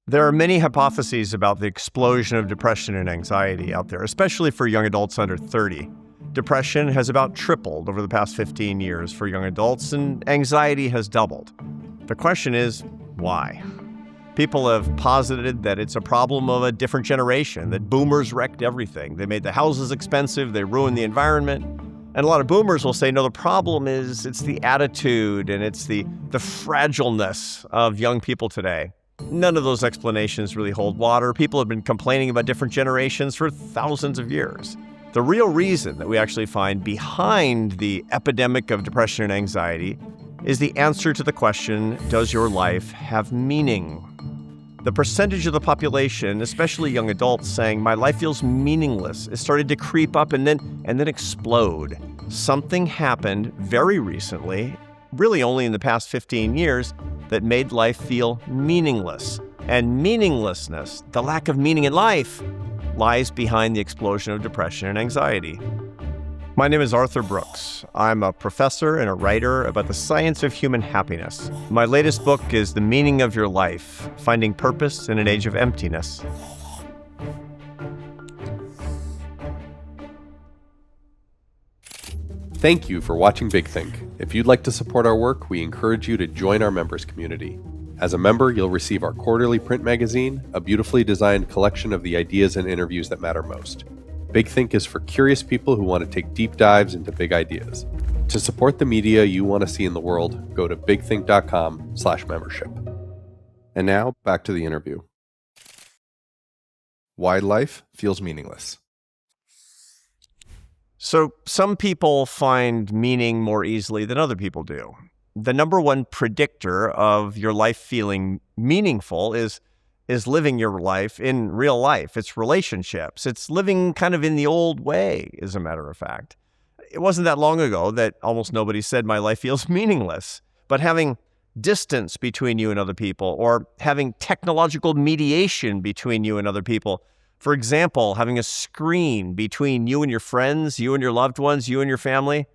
There are many hypotheses about the explosion of depression and anxiety out there, especially for young adults under 30. Depression has about tripled over the past 15 years for young adults, and anxiety has doubled. The question is, why? People have posited that it's a problem of a different generation, that boomers wrecked everything. They made the houses expensive, they ruined the environment. And a lot of boomers will say, no, the problem is it's the attitude and it's the fragileness of young people today. None of those explanations really hold water. People have been complaining about different generations for thousands of years. The real reason that we actually find behind the epidemic of depression and anxiety is the answer to the question, does your life have meaning? The percentage of the population, especially young adults, saying, my life feels meaningless, it started to creep up and then explode. Something happened very recently, really only in the past 15 years, that made life feel meaningless. And meaninglessness, the lack of meaning in life, lies behind the explosion of depression and anxiety. My name is Arthur Brooks. I'm a professor and a writer about the science of human happiness. My latest book is The Meaning of Your Life, Finding Purpose in an Age of Emptiness. Thank you for watching Big Think. If you'd like to support our work, we encourage you to join our members community. As a member, you'll receive our quarterly print magazine, a beautifully designed collection of the ideas and interviews that matter most. Big Think is for curious people who want to take deep dives into big ideas. To support the media you want to see in the world, go to bigthink.com/membership. And now, back to the interview. Why life feels meaningless. So some people find meaning more easily than other people do. The number one predictor of your life feeling meaningful is living your life in real life. It's relationships. It's living kind of in the old way, as a matter of fact. It wasn't that long ago that almost nobody said my life feels meaningless. But having distance between you and other people, or having technological mediation between you and other people, for example, having a screen between you and your friends, you and your loved ones, you and your family,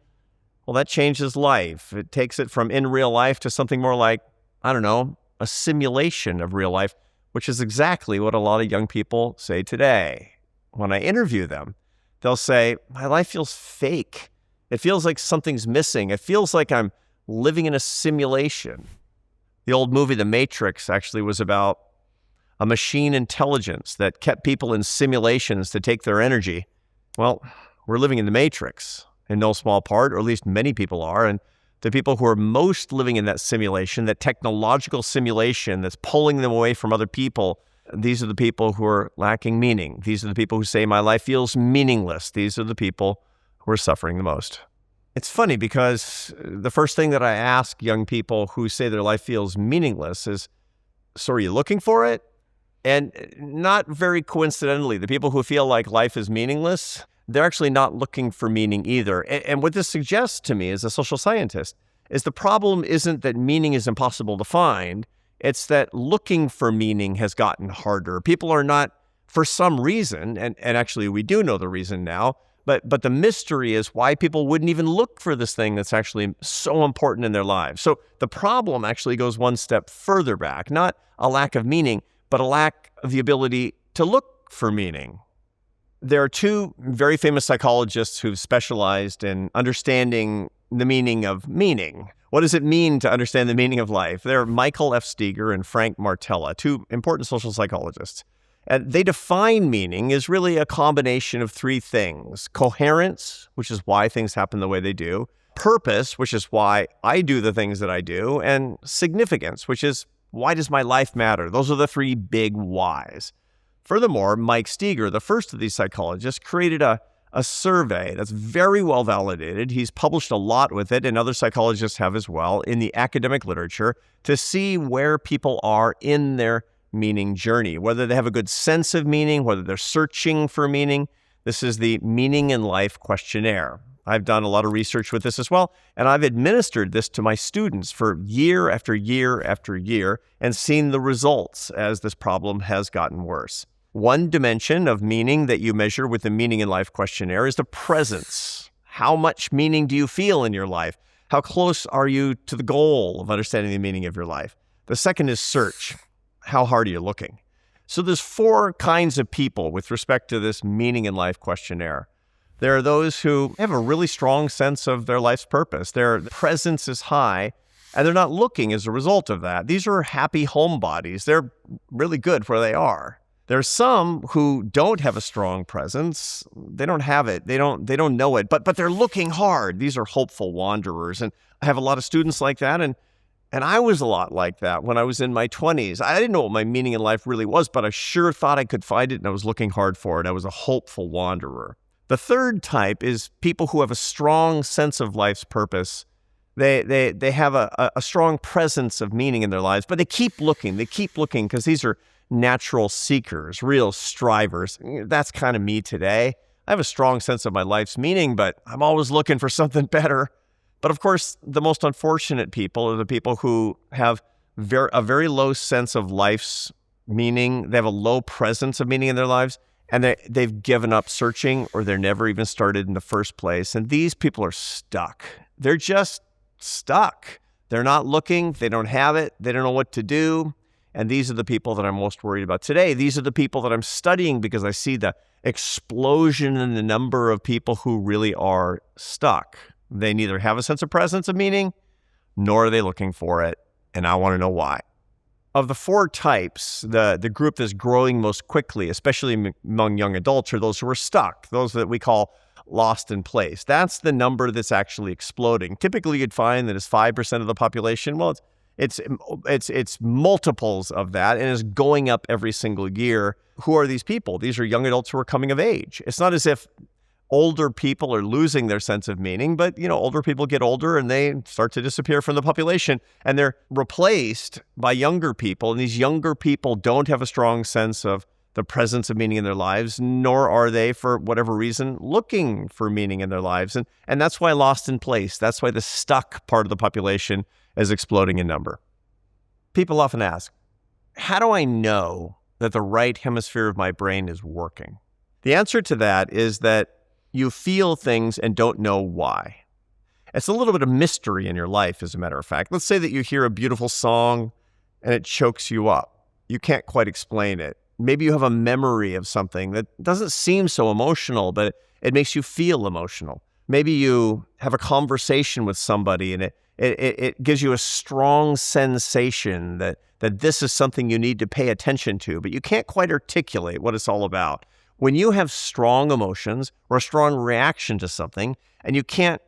well, that changes life. It takes it from in real life to something more like, a simulation of real life, which is exactly what a lot of young people say today. When I interview them, they'll say, my life feels fake. It feels like something's missing. It feels like I'm living in a simulation. The old movie, The Matrix, actually was about a machine intelligence that kept people in simulations to take their energy. Well, we're living in the Matrix in no small part, or at least many people are. And the people who are most living in that simulation, that technological simulation that's pulling them away from other people, these are the people who are lacking meaning. These are the people who say, my life feels meaningless. These are the people who are suffering the most. It's funny because the first thing that I ask young people who say their life feels meaningless is, so are you looking for it? And not very coincidentally, the people who feel like life is meaningless, they're actually not looking for meaning either. And what this suggests to me as a social scientist is the problem isn't that meaning is impossible to find. It's that looking for meaning has gotten harder. People are not, for some reason, and actually we do know the reason now, but the mystery is why people wouldn't even look for this thing that's actually so important in their lives. So the problem actually goes one step further back, not a lack of meaning, but a lack of the ability to look for meaning. There are two very famous psychologists who've specialized in understanding the meaning of meaning. What does it mean to understand the meaning of life? They're Michael F. Steger and Frank Martella, two important social psychologists. And they define meaning as really a combination of three things: coherence, which is why things happen the way they do; purpose, which is why I do the things that I do; and significance, which is why does my life matter? Those are the three big whys. Furthermore, Mike Steger, the first of these psychologists, created a survey that's very well validated. He's published a lot with it, and other psychologists have as well, in the academic literature, to see where people are in their meaning journey, whether they have a good sense of meaning, whether they're searching for meaning. This is the Meaning in Life questionnaire. I've done a lot of research with this as well, and I've administered this to my students for year after year after year and seen the results as this problem has gotten worse. One dimension of meaning that you measure with the Meaning in Life questionnaire is the presence. How much meaning do you feel in your life? How close are you to the goal of understanding the meaning of your life? The second is search. how hard are you looking? So there's 4 kinds of people with respect to this meaning in life questionnaire. There are those who have a really strong sense of their life's purpose. Their presence is high, and they're not looking as a result of that. These are happy homebodies. They're really good where they are. There's some who don't have a strong presence. They don't have it. They don't know it, but they're looking hard. These are hopeful wanderers. And I have a lot of students like that. And I was a lot like that when I was in my 20s. I didn't know what my meaning in life really was, but I sure thought I could find it, and I was looking hard for it. I was a hopeful wanderer. The third type is people who have a strong sense of life's purpose. They have a strong presence of meaning in their lives, but they keep looking. They keep looking because these are natural seekers, real strivers. That's kind of me today. I have a strong sense of my life's meaning, but I'm always looking for something better. But of course, the most unfortunate people are the people who have a very low sense of life's meaning. They have a low presence of meaning in their lives, and they've given up searching, or they're never even started in the first place. And these people are stuck. They're just stuck. They're not looking. They don't have it. They don't know what to do. And these are the people that I'm most worried about today. These are the people that I'm studying because I see the explosion in the number of people who really are stuck. They neither have a sense of presence of meaning, nor are they looking for it. And I want to know why. Of the 4 types, the group that's growing most quickly, especially among young adults, are those who are stuck, those that we call lost in place. That's the number that's actually exploding. Typically, you'd find that it's 5% of the population. Well, it's multiples of that, and it's going up every single year. Who are these people? These are young adults who are coming of age. It's not as if older people are losing their sense of meaning, but older people get older and they start to disappear from the population, and they're replaced by younger people. And these younger people don't have a strong sense of the presence of meaning in their lives, nor are they, for whatever reason, looking for meaning in their lives. And that's why lost in place. That's why the stuck part of the population is exploding in number. People often ask, how do I know that the right hemisphere of my brain is working? The answer to that is that you feel things and don't know why. It's a little bit of mystery in your life, as a matter of fact. Let's say that you hear a beautiful song and it chokes you up. You can't quite explain it. Maybe you have a memory of something that doesn't seem so emotional, but it makes you feel emotional. Maybe you have a conversation with somebody and it gives you a strong sensation that this is something you need to pay attention to, but you can't quite articulate what it's all about. When you have strong emotions or a strong reaction to something and you can't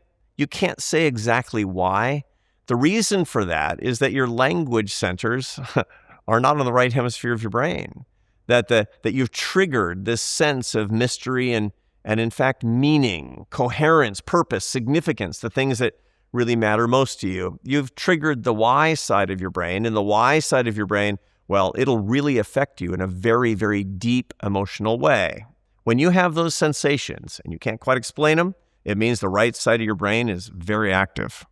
say exactly why, the reason for that is that your language centers are not on the right hemisphere of your brain. That you've triggered this sense of mystery and in fact meaning, coherence, purpose, significance, the things that really matter most to you. You've triggered the why side of your brain, and the why side of your brain, well, it'll really affect you in a very, very deep emotional way. When you have those sensations and you can't quite explain them, it means the right side of your brain is very active.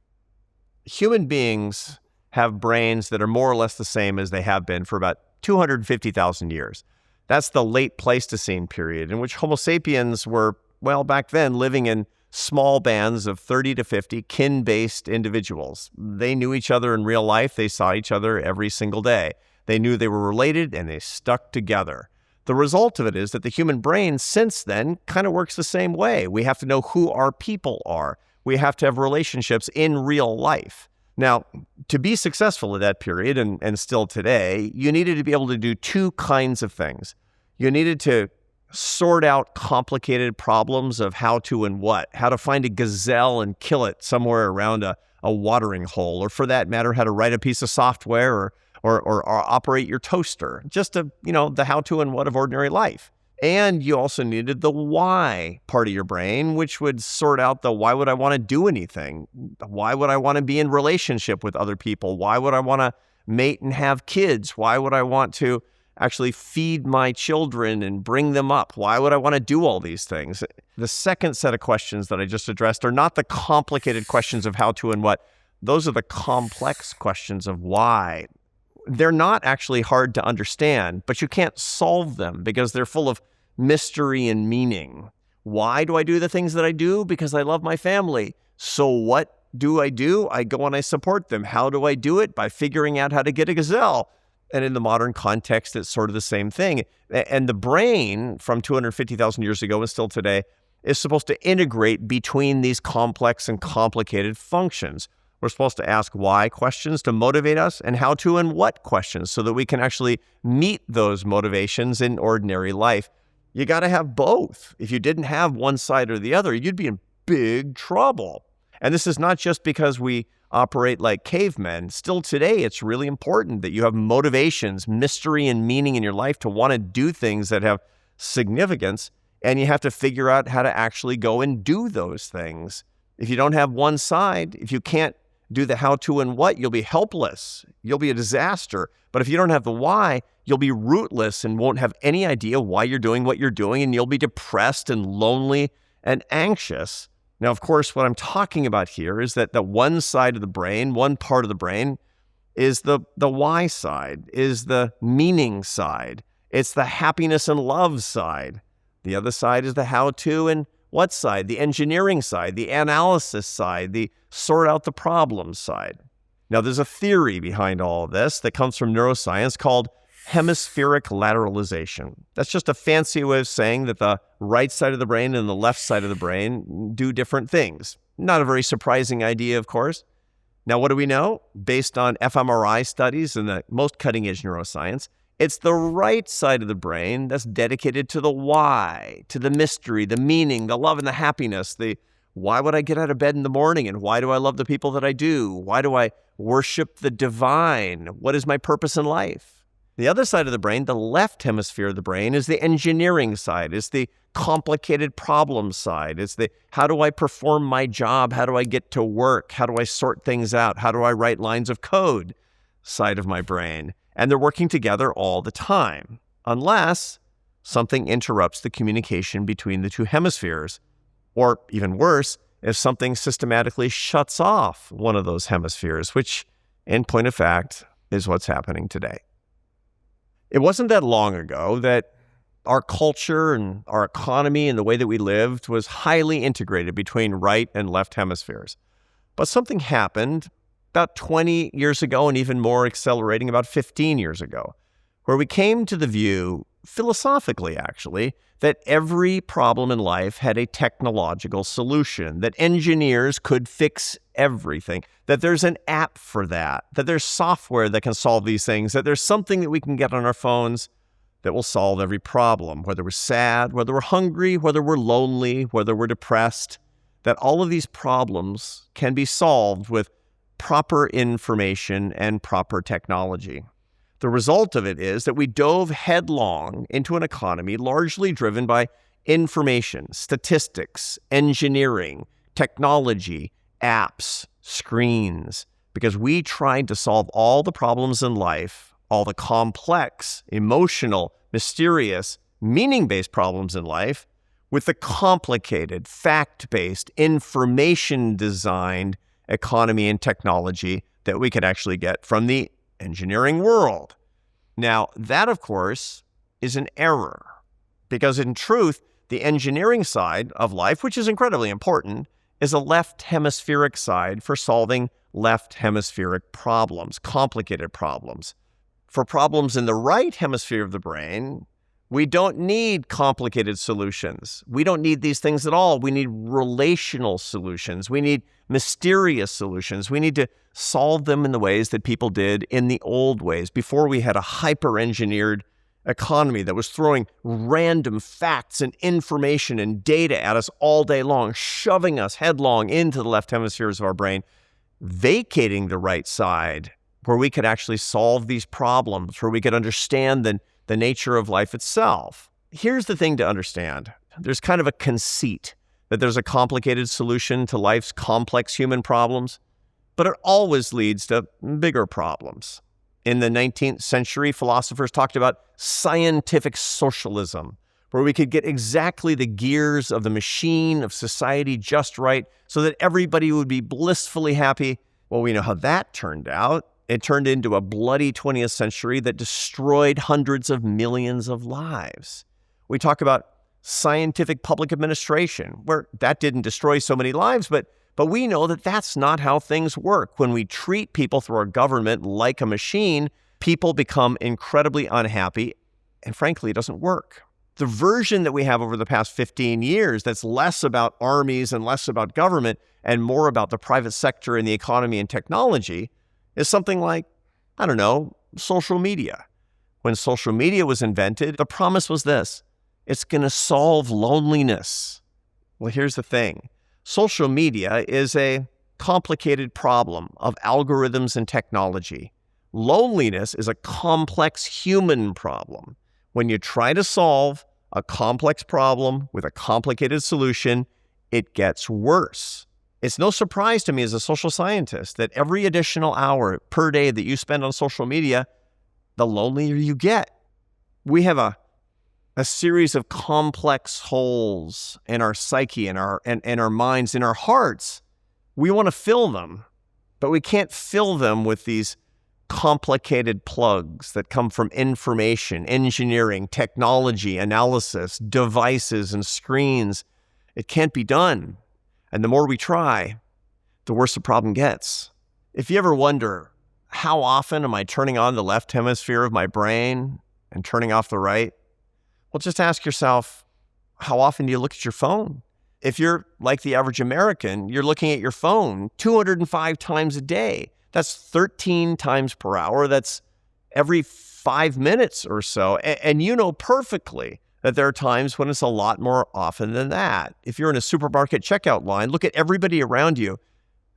Human beings have brains that are more or less the same as they have been for about 250,000 years. That's the late Pleistocene period, in which Homo sapiens were, well, back then living in small bands of 30 to 50 kin-based individuals. They knew each other in real life. They saw each other every single day. They knew they were related, and they stuck together. The result of it is that the human brain since then kind of works the same way. We have to know who our people are. We have to have relationships in real life. Now, to be successful at that period, and still today, you needed to be able to do 2 kinds of things. You needed to sort out complicated problems of how to and what, how to find a gazelle and kill it somewhere around a watering hole, or for that matter, how to write a piece of software or operate your toaster, just the how to and what of ordinary life. And you also needed the why part of your brain, which would sort out the why would I want to do anything? Why would I want to be in relationship with other people? Why would I want to mate and have kids? Why would I want to actually feed my children and bring them up? Why would I want to do all these things? The second set of questions that I just addressed are not the complicated questions of how to and what. Those are the complex questions of why. They're not actually hard to understand, but you can't solve them because they're full of mystery and meaning. Why do I do the things that I do? Because I love my family. So what do? I go and I support them. How do I do it? By figuring out how to get a gazelle. And in the modern context, it's sort of the same thing. And the brain from 250,000 years ago and still today is supposed to integrate between these complex and complicated functions. We're supposed to ask why questions to motivate us and how to and what questions so that we can actually meet those motivations in ordinary life. You got to have both. If you didn't have one side or the other, you'd be in big trouble. And this is not just because we operate like cavemen. Still today, it's really important that you have motivations, mystery, and meaning in your life to want to do things that have significance, and you have to figure out how to actually go and do those things. If you don't have one side, if you can't do the how to and what, you'll be helpless. You'll be a disaster. But if you don't have the why, you'll be rootless and won't have any idea why you're doing what you're doing, and you'll be depressed and lonely and anxious. Now, of course, what I'm talking about here is that the one side of the brain, one part of the brain, is the why side, is the meaning side. It's the happiness and love side. The other side is the how to and what side, the engineering side, the analysis side, the sort out the problem side. Now, there's a theory behind all of this that comes from neuroscience called hemispheric lateralization. That's just a fancy way of saying that the right side of the brain and the left side of the brain do different things. Not a very surprising idea, of course. Now, what do we know? Based on fMRI studies and the most cutting-edge neuroscience, it's the right side of the brain that's dedicated to the why, to the mystery, the meaning, the love and the happiness, the why would I get out of bed in the morning and why do I love the people that I do? Why do I worship the divine? What is my purpose in life? The other side of the brain, the left hemisphere of the brain, is the engineering side, is the complicated problem side. It's the how do I perform my job? How do I get to work? How do I sort things out? How do I write lines of code side of my brain? And they're working together all the time, unless something interrupts the communication between the two hemispheres. Or even worse, if something systematically shuts off one of those hemispheres, which, in point of fact, is what's happening today. It wasn't that long ago that our culture and our economy and the way that we lived was highly integrated between right and left hemispheres. But something happened about 20 years ago, and even more accelerating about 15 years ago, where we came to the view, philosophically actually, that every problem in life had a technological solution, that engineers could fix everything, that there's an app for that there's software that can solve these things, that there's something that we can get on our phones that will solve every problem, whether we're sad, whether we're hungry, whether we're lonely, whether we're depressed, that all of these problems can be solved with proper information and proper technology. The result of it is that we dove headlong into an economy largely driven by information, statistics, engineering, technology, apps, screens, because we tried to solve all the problems in life, all the complex, emotional, mysterious, meaning-based problems in life, with the complicated, fact-based, information-designed economy and technology that we could actually get from the engineering world. Now, that, of course, is an error, because in truth, the engineering side of life, which is incredibly important, is a left hemispheric side for solving left hemispheric problems, complicated problems. For problems in the right hemisphere of the brain, we don't need complicated solutions. We don't need these things at all. We need relational solutions. We need mysterious solutions. We need to solve them in the ways that people did in the old ways, before we had a hyper-engineered economy that was throwing random facts and information and data at us all day long, shoving us headlong into the left hemispheres of our brain, vacating the right side where we could actually solve these problems, where we could understand the nature of life itself. Here's the thing to understand. There's kind of a conceit that there's a complicated solution to life's complex human problems, but it always leads to bigger problems. In the 19th century, philosophers talked about scientific socialism, where we could get exactly the gears of the machine of society just right so that everybody would be blissfully happy. Well, we know how that turned out. It turned into a bloody 20th century that destroyed hundreds of millions of lives. We talk about scientific public administration, where that didn't destroy so many lives, but we know that that's not how things work. When we treat people through our government like a machine, People become incredibly unhappy, and frankly, it doesn't work. The version that we have over the past 15 years that's less about armies and less about government and more about the private sector and the economy and technology is something like, I don't know, social media. When social media was invented, the promise was this: it's going to solve loneliness. Well, here's the thing. Social media is a complicated problem of algorithms and technology. Loneliness is a complex human problem. When you try to solve a complex problem with a complicated solution, it gets worse. It's no surprise to me as a social scientist that every additional hour per day that you spend on social media, the lonelier you get. We have a series of complex holes in our psyche, in our minds, in our hearts. We want to fill them, but we can't fill them with these complicated plugs that come from information, engineering, technology, analysis, devices, and screens. It can't be done. And the more we try, the worse the problem gets. If you ever wonder, how often am I turning on the left hemisphere of my brain and turning off the right? Well, just ask yourself, how often do you look at your phone? If you're like the average American, you're looking at your phone 205 times a day. That's 13 times per hour. That's every 5 minutes or so. And you know perfectly that there are times when it's a lot more often than that. If you're in a supermarket checkout line, look at everybody around you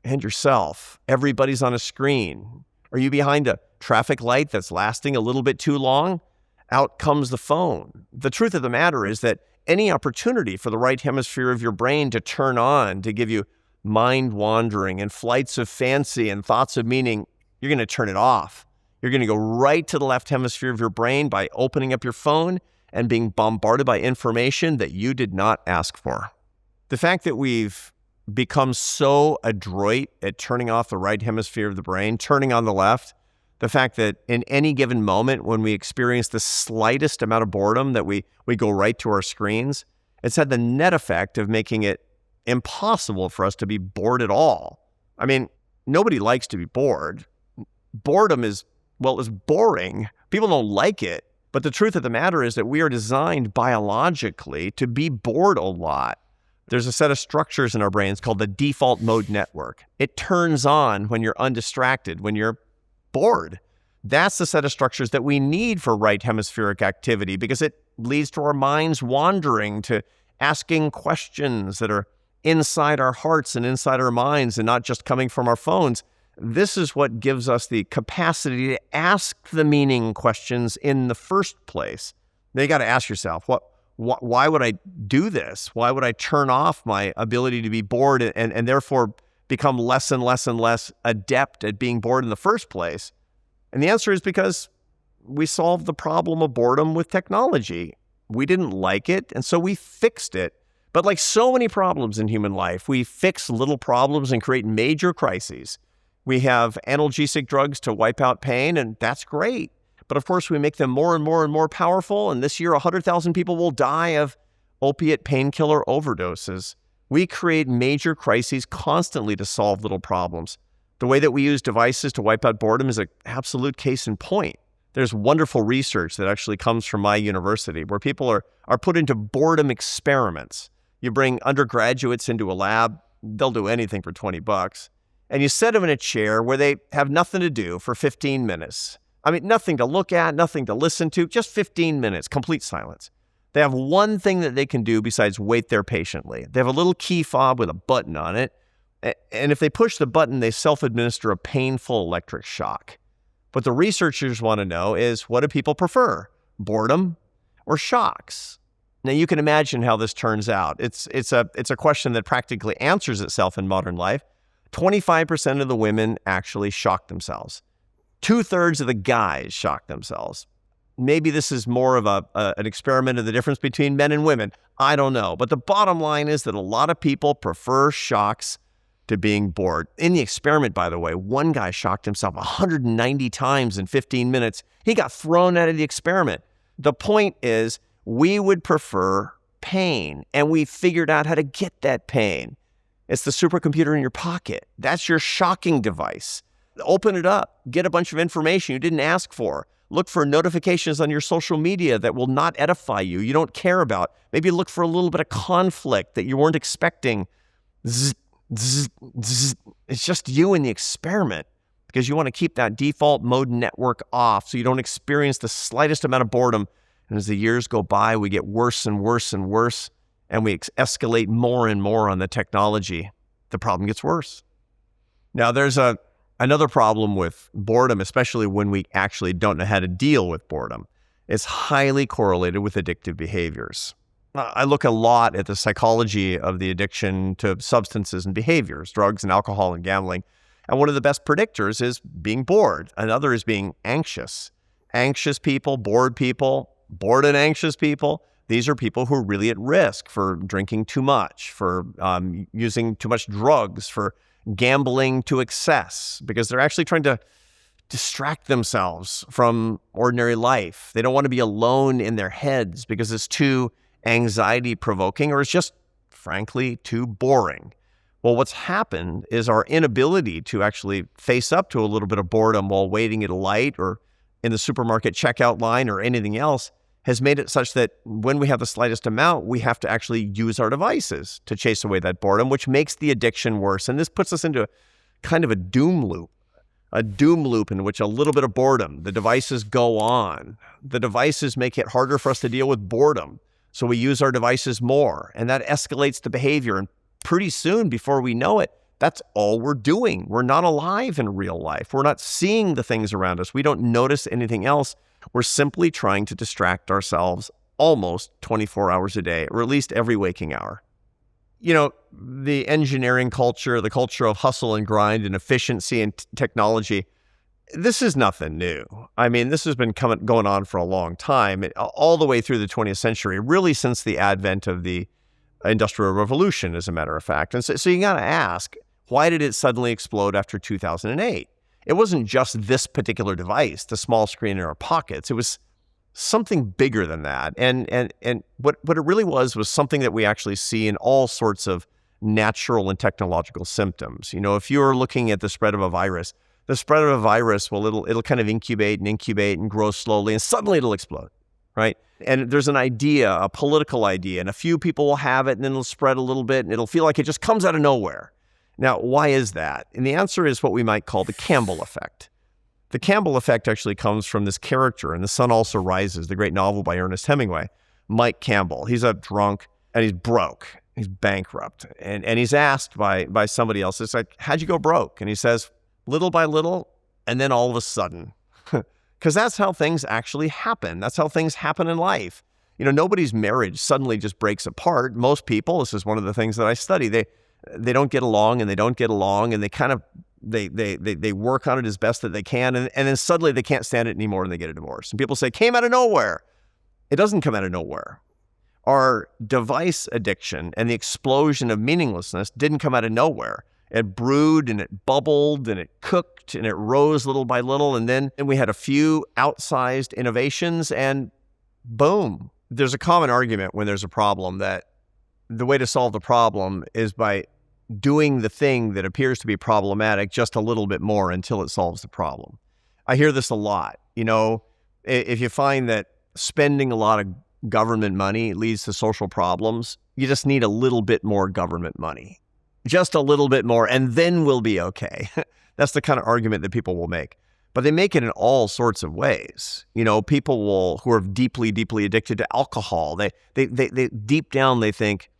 and yourself. Everybody's on a screen. Are you behind a traffic light that's lasting a little bit too long? Out comes the phone. The truth of the matter is that any opportunity for the right hemisphere of your brain to turn on, to give you mind wandering and flights of fancy and thoughts of meaning, you're going to turn it off. You're going to go right to the left hemisphere of your brain by opening up your phone and being bombarded by information that you did not ask for. The fact that we've become so adroit at turning off the right hemisphere of the brain, turning on the left, the fact that in any given moment when we experience the slightest amount of boredom that we go right to our screens, it's had the net effect of making it impossible for us to be bored at all. I mean, nobody likes to be bored. Boredom is boring. People don't like it. But the truth of the matter is that we are designed biologically to be bored a lot. There's a set of structures in our brains called the default mode network. It turns on when you're undistracted, when you're bored. That's the set of structures that we need for right hemispheric activity because it leads to our minds wandering, to asking questions that are inside our hearts and inside our minds and not just coming from our phones. This is what gives us the capacity to ask the meaning questions in the first place. Now you got to ask yourself, why would I do this? Why would I turn off my ability to be bored and therefore become less and less and less adept at being bored in the first place? And the answer is because we solved the problem of boredom with technology. We didn't like it, and so we fixed it. But like so many problems in human life, we fix little problems and create major crises. We have analgesic drugs to wipe out pain, and that's great. But of course, we make them more and more and more powerful, and this year 100,000 people will die of opiate painkiller overdoses. We create major crises constantly to solve little problems. The way that we use devices to wipe out boredom is an absolute case in point. There's wonderful research that actually comes from my university where people are put into boredom experiments. You bring undergraduates into a lab, they'll do anything for $20, and you set them in a chair where they have nothing to do for 15 minutes. I mean, nothing to look at, nothing to listen to, just 15 minutes, complete silence. They have one thing that they can do besides wait there patiently. They have a little key fob with a button on it, and if they push the button, they self-administer a painful electric shock. What the researchers want to know is, what do people prefer, boredom or shocks? Now, you can imagine how this turns out. It's a question that practically answers itself in modern life. 25% of the women actually shock themselves. 2/3 of the guys shock themselves. Maybe this is more of an experiment of the difference between men and women. I don't know. But the bottom line is that a lot of people prefer shocks to being bored. In the experiment, by the way, one guy shocked himself 190 times in 15 minutes. He got thrown out of the experiment. The point is, we would prefer pain, and we figured out how to get that pain. It's the supercomputer in your pocket. That's your shocking device. Open it up. Get a bunch of information you didn't ask for. Look for notifications on your social media that will not edify you, you don't care about. Maybe look for a little bit of conflict that you weren't expecting. Zzz, zzz, zzz. It's just you in the experiment because you want to keep that default mode network off so you don't experience the slightest amount of boredom. And as the years go by, we get worse and worse and worse, and we escalate more and more on the technology. The problem gets worse. Now, there's another problem with boredom, especially when we actually don't know how to deal with boredom. It's highly correlated with addictive behaviors. I look a lot at the psychology of the addiction to substances and behaviors, drugs and alcohol and gambling. And one of the best predictors is being bored. Another is being anxious. Anxious people, bored and anxious people, these are people who are really at risk for drinking too much, for using too much drugs, for gambling to excess, because they're actually trying to distract themselves from ordinary life. They don't want to be alone in their heads because it's too anxiety provoking or it's just, frankly, too boring. Well, what's happened is our inability to actually face up to a little bit of boredom while waiting at a light or in the supermarket checkout line or anything else has made it such that when we have the slightest amount, we have to actually use our devices to chase away that boredom, which makes the addiction worse. And this puts us into kind of a doom loop in which a little bit of boredom, the devices go on. The devices make it harder for us to deal with boredom. So we use our devices more, and that escalates the behavior. And pretty soon, before we know it, that's all we're doing. We're not alive in real life. We're not seeing the things around us. We don't notice anything else. We're simply trying to distract ourselves almost 24 hours a day, or at least every waking hour. You know, the engineering culture, the culture of hustle and grind and efficiency and technology, this is nothing new. I mean, this has been going on for a long time, all the way through the 20th century, really since the advent of the Industrial Revolution, as a matter of fact. And so you got to ask, why did it suddenly explode after 2008? It wasn't just this particular device, the small screen in our pockets. It was something bigger than that. And what it really was something that we actually see in all sorts of natural and technological symptoms. You know, if you're looking at the spread of a virus, well, it'll kind of incubate and grow slowly, and suddenly it'll explode, right? And there's an idea, a political idea, and a few people will have it, and then it'll spread a little bit, and it'll feel like it just comes out of nowhere. Now, why is that? And the answer is what we might call the Campbell effect. The Campbell effect actually comes from this character in The Sun Also Rises, the great novel by Ernest Hemingway, Mike Campbell. He's a drunk, and he's broke. He's bankrupt. And he's asked by somebody else, it's like, how'd you go broke? And he says, little by little, and then all of a sudden. Because that's how things actually happen. That's how things happen in life. You know, nobody's marriage suddenly just breaks apart. Most people, this is one of the things that I study, they don't get along, and they kind of, they work on it as best that they can, and then suddenly they can't stand it anymore and they get a divorce. And people say, came out of nowhere. It doesn't come out of nowhere. Our device addiction and the explosion of meaninglessness didn't come out of nowhere. It brewed and it bubbled and it cooked and it rose little by little. And then we had a few outsized innovations and boom. There's a common argument when there's a problem that the way to solve the problem is by doing the thing that appears to be problematic just a little bit more until it solves the problem. I hear this a lot. You know, if you find that spending a lot of government money leads to social problems, you just need a little bit more government money. Just a little bit more, and then we'll be okay. That's the kind of argument that people will make. But they make it in all sorts of ways. You know, people who are deeply, deeply addicted to alcohol, they deep down, they think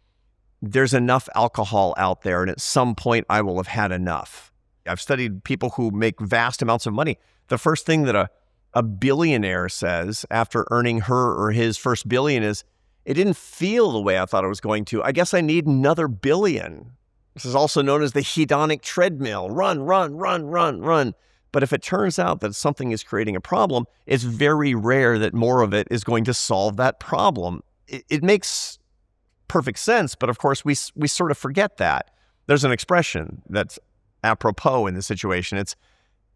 there's enough alcohol out there, and at some point I will have had enough. I've studied people who make vast amounts of money. The first thing that a billionaire says after earning her or his first billion is, it didn't feel the way I thought it was going to. I guess I need another billion. This is also known as the hedonic treadmill. Run. But if it turns out that something is creating a problem, it's very rare that more of it is going to solve that problem. It makes perfect sense, but of course we sort of forget that. There's an expression that's apropos in this situation. It's,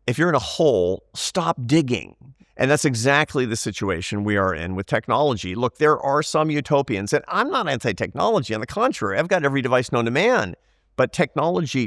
if you're in a hole, stop digging. And that's exactly the situation we are in with technology. Look, there are some utopians, and I'm not anti-technology. On the contrary, I've got every device known to man. But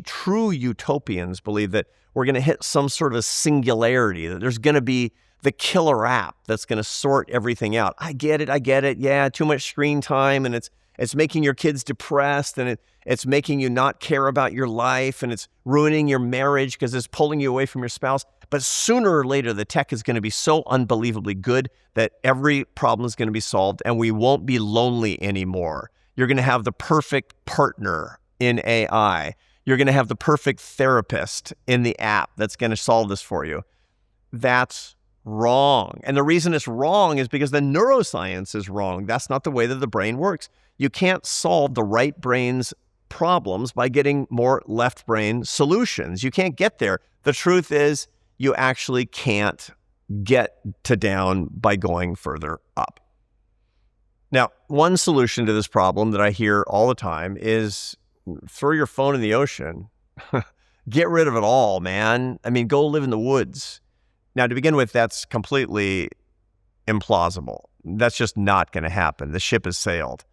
true utopians believe that we're going to hit some sort of singularity, that there's going to be the killer app that's going to sort everything out. I get it. Yeah, too much screen time, and it's making your kids depressed, and it's making you not care about your life, and it's ruining your marriage because it's pulling you away from your spouse. But sooner or later, the tech is going to be so unbelievably good that every problem is going to be solved, and we won't be lonely anymore. You're going to have the perfect partner in AI. You're going to have the perfect therapist in the app that's going to solve this for you. That's wrong. And the reason it's wrong is because the neuroscience is wrong. That's not the way that the brain works. You can't solve the right brain's problems by getting more left brain solutions. You can't get there. The truth is, you actually can't get to down by going further up. Now, one solution to this problem that I hear all the time is throw your phone in the ocean. Get rid of it all, man. I mean, go live in the woods. Now, to begin with, that's completely implausible. That's just not going to happen. The ship has sailed.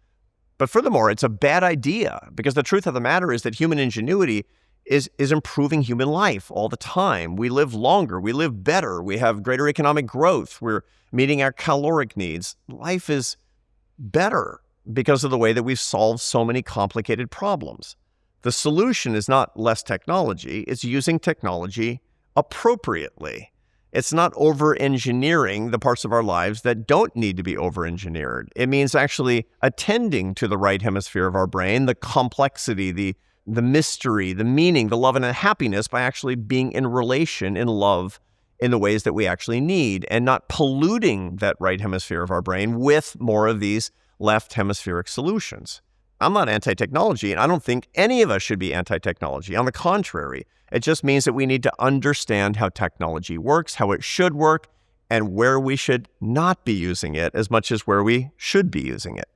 But furthermore, it's a bad idea because the truth of the matter is that human ingenuity is improving human life all the time. We live longer. We live better. We have greater economic growth. We're meeting our caloric needs. Life is better because of the way that we've solved so many complicated problems. The solution is not less technology. It's using technology appropriately. It's not over-engineering the parts of our lives that don't need to be over-engineered. It means actually attending to the right hemisphere of our brain, the complexity, the mystery, the meaning, the love, and the happiness by actually being in relation, in love, in the ways that we actually need, and not polluting that right hemisphere of our brain with more of these left hemispheric solutions. I'm not anti-technology, and I don't think any of us should be anti-technology. On the contrary, it just means that we need to understand how technology works, how it should work, and where we should not be using it as much as where we should be using it.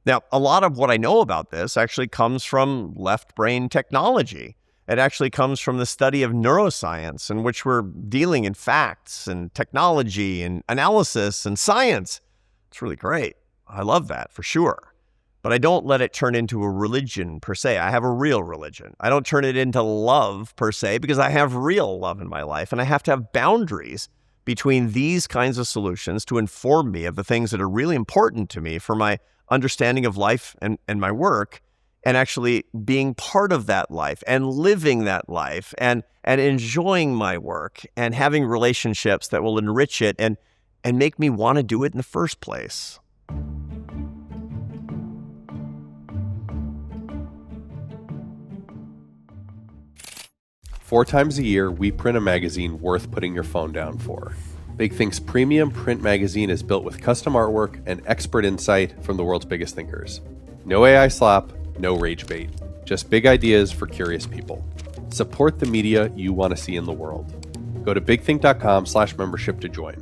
Now, a lot of what I know about this actually comes from left brain technology. It actually comes from the study of neuroscience, in which we're dealing in facts and technology and analysis and science. It's really great. I love that for sure. But I don't let it turn into a religion per se. I have a real religion. I don't turn it into love per se because I have real love in my life, and I have to have boundaries between these kinds of solutions to inform me of the things that are really important to me for my understanding of life and my work, and actually being part of that life and living that life and enjoying my work and having relationships that will enrich it and make me want to do it in the first place. Four times a year, we print a magazine worth putting your phone down for. Big Think's premium print magazine is built with custom artwork and expert insight from the world's biggest thinkers. No AI slop, no rage bait, just big ideas for curious people. Support the media you want to see in the world. Go to bigthink.com/membership to join.